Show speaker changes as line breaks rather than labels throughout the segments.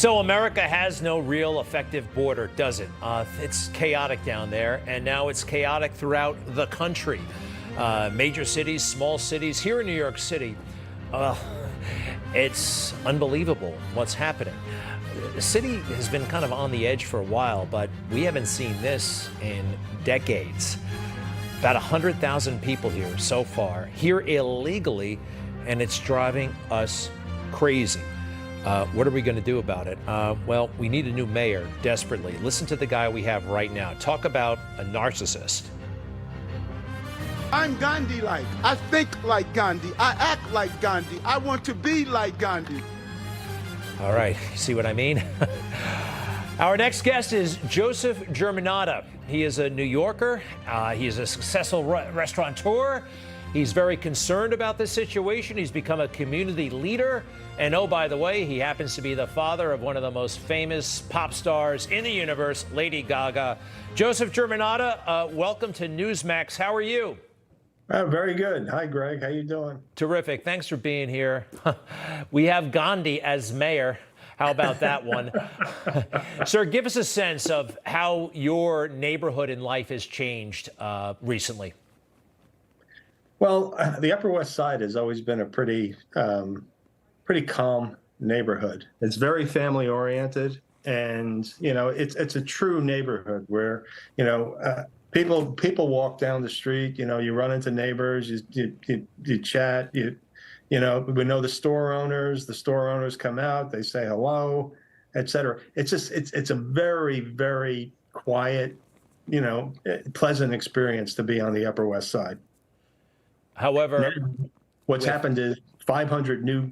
So America has no real effective border, does it? It's chaotic down there, and now it's chaotic throughout the country. Major cities, small cities. Here in New York City, well, it's unbelievable what's happening. The city has been kind of on the edge for a while, but we haven't seen this in decades. About 100,000 people here so far, here illegally, and it's driving us crazy. What are we going to do about it? Well, we need a new mayor desperately. Listen to the guy we have right now. Talk about a narcissist.
I'm Gandhi-like. I think like Gandhi. I act like Gandhi. I want to be like Gandhi.
All right, see what I mean? Our next guest is Joseph Germanotta. He is a New Yorker. He is a successful restaurateur. He's very concerned about this situation. He's become a community leader. And oh, by the way, he happens to be the father of one of the most famous pop stars in the universe, Lady Gaga. Joseph Germanotta, welcome to Newsmax. How are you?
Very good. Hi, Greg. How you doing?
Terrific. Thanks for being here. We have Gandhi as mayor. How about that one? Sir, give us a sense of how your neighborhood and life has changed recently.
Well, the Upper West Side has always been a pretty calm neighborhood. It's very family oriented, and it's a true neighborhood where people walk down the street. You run into neighbors, you chat. We know the store owners. The store owners come out, they say hello, etc. It's a very, very quiet, pleasant experience to be on the Upper West Side.
However,
what's happened is 500 new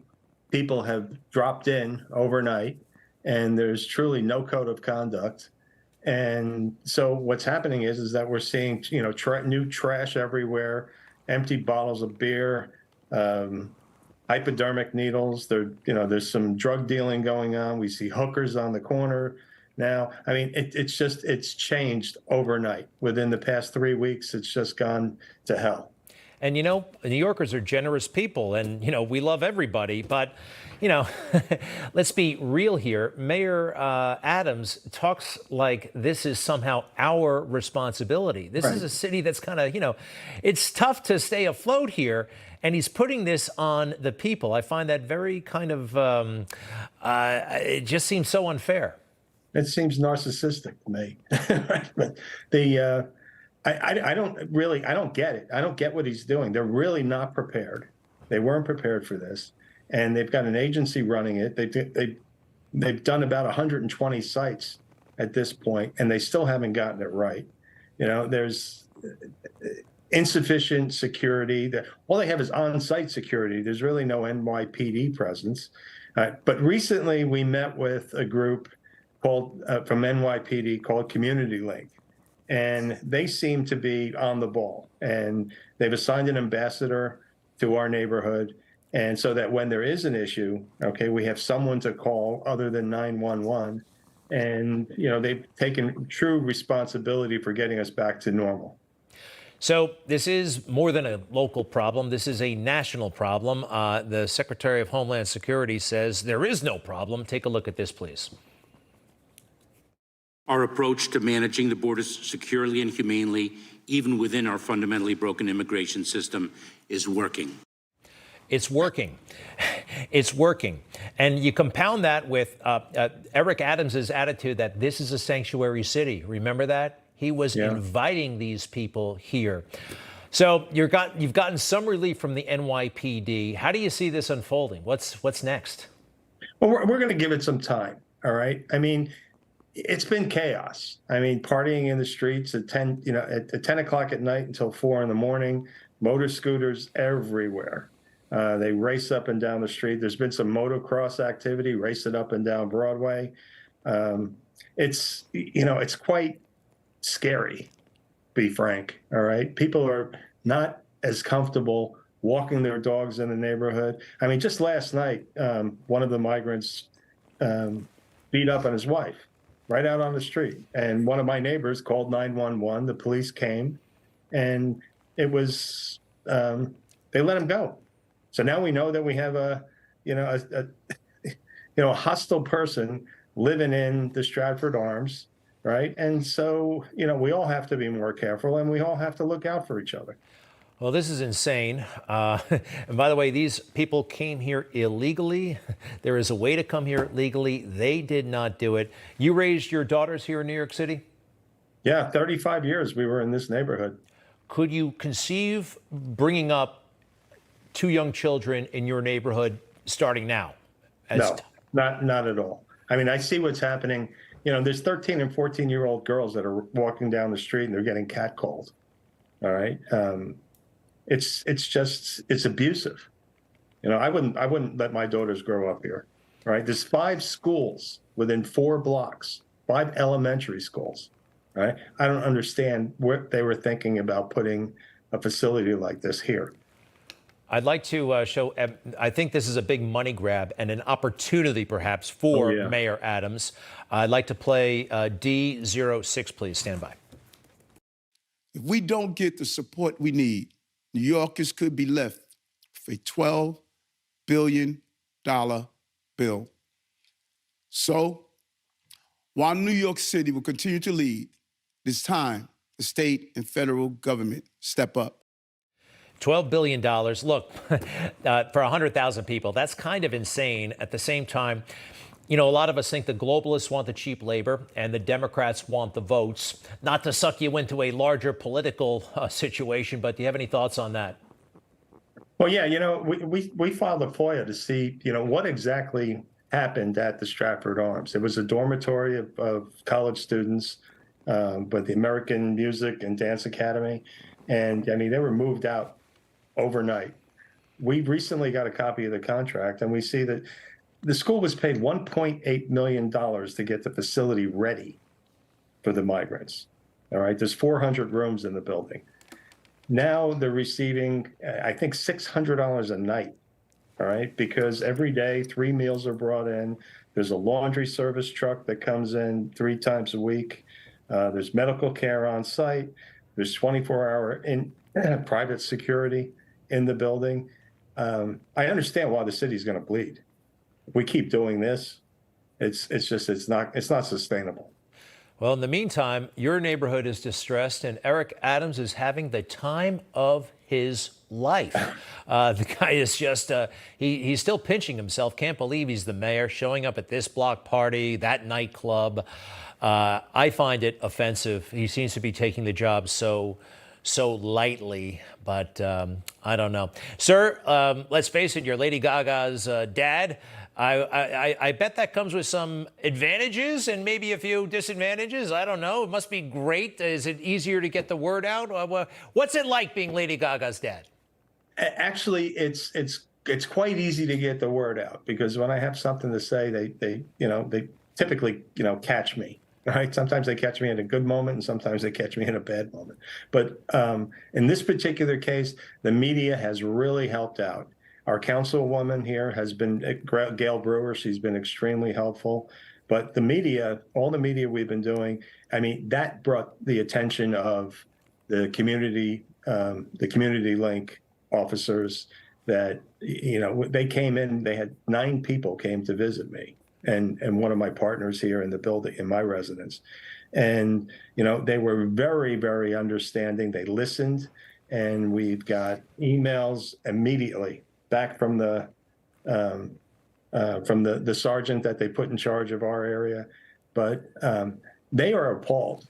people have dropped in overnight, and there's truly no code of conduct. And so what's happening is that we're seeing, new trash everywhere, empty bottles of beer, hypodermic needles. There's some drug dealing going on. We see hookers on the corner now. I mean, it's changed overnight. Within the past 3 weeks, it's just gone to hell.
And, New Yorkers are generous people, and, we love everybody. But, let's be real here. Mayor Adams talks like this is somehow our responsibility. This is a city that's kind of, it's tough to stay afloat here. And he's putting this on the people. I find that very kind of, it just seems so unfair.
It seems narcissistic to me. But I don't get it. I don't get what he's doing. They're really not prepared. They weren't prepared for this, and they've got an agency running it. They've done about 120 sites at this point, and they still haven't gotten it right. There's insufficient security. All they have is on-site security. There's really no NYPD presence. But recently, we met with a group called from NYPD called Community Link. And they seem to be on the ball, and they've assigned an ambassador to our neighborhood. And so that when there is an issue, we have someone to call other than 911. And, they've taken true responsibility for getting us back to normal.
So this is more than a local problem. This is a national problem. The Secretary of Homeland Security says there is no problem. Take a look at this, please.
Our approach to managing the borders securely and humanely, even within our fundamentally broken immigration system, is working.
It's working. It's working. And you compound that with Eric Adams's attitude that this is a sanctuary city. Remember that? He was inviting these people here. So you've gotten some relief from the NYPD. How do you see this unfolding? What's next?
Well, we're going to give it some time. All right. I mean, it's been chaos. I mean, partying in the streets at 10 o'clock at night until 4 in the morning, motor scooters everywhere. They race up and down the street. There's been some motocross activity, racing up and down Broadway. It's quite scary, to be frank. All right. People are not as comfortable walking their dogs in the neighborhood. I mean, just last night, one of the migrants beat up on his wife right out on the street. And one of my neighbors called 911. The police came, and it was, they let him go. So now we know that we have a a hostile person living in the Stratford Arms, right? And so, we all have to be more careful, and we all have to look out for each other.
Well, this is insane. And by the way, these people came here illegally. There is a way to come here legally. They did not do it. You raised your daughters here in New York City?
Yeah, 35 years we were in this neighborhood.
Could you conceive bringing up two young children in your neighborhood starting now?
No, not at all. I mean, I see what's happening. There's 13 and 14-year-old girls that are walking down the street and they're getting catcalled. All right. It's abusive. I wouldn't let my daughters grow up here. All right. There's 5 schools within 4 blocks, 5 elementary schools. Right. I don't understand what they were thinking about putting a facility like this here.
I'd like to show, I think this is a big money grab and an opportunity perhaps for Mayor Adams. I'd like to play D06, please. Stand by.
If we don't get the support we need, New Yorkers could be left with a $12 billion bill. So, while New York City will continue to lead, it's time the state and federal government step up.
$12 billion. Look, for 100,000 people, that's kind of insane. At the same time, a lot of us think the globalists want the cheap labor and the Democrats want the votes. Not to suck you into a larger political situation, but do you have any thoughts on that?
Well, yeah, we filed a FOIA to see, what exactly happened at the Stratford Arms. It was a dormitory of college students, but the American Music and Dance Academy. And I mean, they were moved out overnight. We recently got a copy of the contract, and we see that the school was paid $1.8 million to get the facility ready for the migrants. All right, there's 400 rooms in the building. Now they're receiving, I think, $600 a night. All right, because every day 3 meals are brought in. There's a laundry service truck that comes in 3 times a week. There's medical care on site. There's 24-hour private security in the building. I understand why the city's going to bleed. If we keep doing this, it's not sustainable.
Well, in the meantime, your neighborhood is distressed, and Eric Adams is having the time of his life. The guy is just, he's still pinching himself. Can't believe he's the mayor, showing up at this block party, that nightclub. I find it offensive. He seems to be taking the job so lightly, but I don't know. Sir, let's face it, you're Lady Gaga's dad. I bet that comes with some advantages and maybe a few disadvantages. I don't know. It must be great. Is it easier to get the word out? What's it like being Lady Gaga's dad?
Actually, it's quite easy to get the word out, because when I have something to say, they typically catch me. Right? Sometimes they catch me in a good moment, and sometimes they catch me in a bad moment. But in this particular case, the media has really helped out. Our councilwoman here has been Gail Brewer. She's been extremely helpful. But the media, all the media we've been doing, I mean, that brought the attention of the community link officers that, they came in. They had 9 people came to visit me. And one of my partners here in the building, in my residence. And, they were very, very understanding. They listened, and we've got emails immediately back from the sergeant that they put in charge of our area. But they are appalled.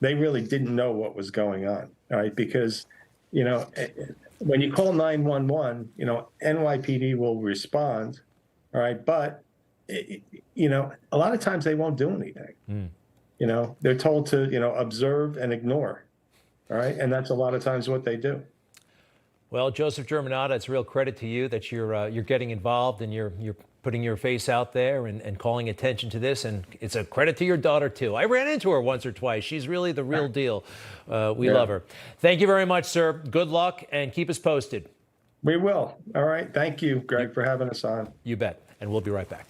They really didn't know what was going on, all right? Because, when you call 911, NYPD will respond, all right? But a lot of times they won't do anything. They're told to, observe and ignore. All right. And that's a lot of times what they do.
Well, Joseph Germanotta, it's a real credit to you that you're getting involved and you're putting your face out there and calling attention to this. And it's a credit to your daughter, too. I ran into her once or twice. She's really the real deal. We love her. Thank you very much, sir. Good luck, and keep us posted.
We will. All right. Thank you, Greg, for having us on.
You bet. And we'll be right back.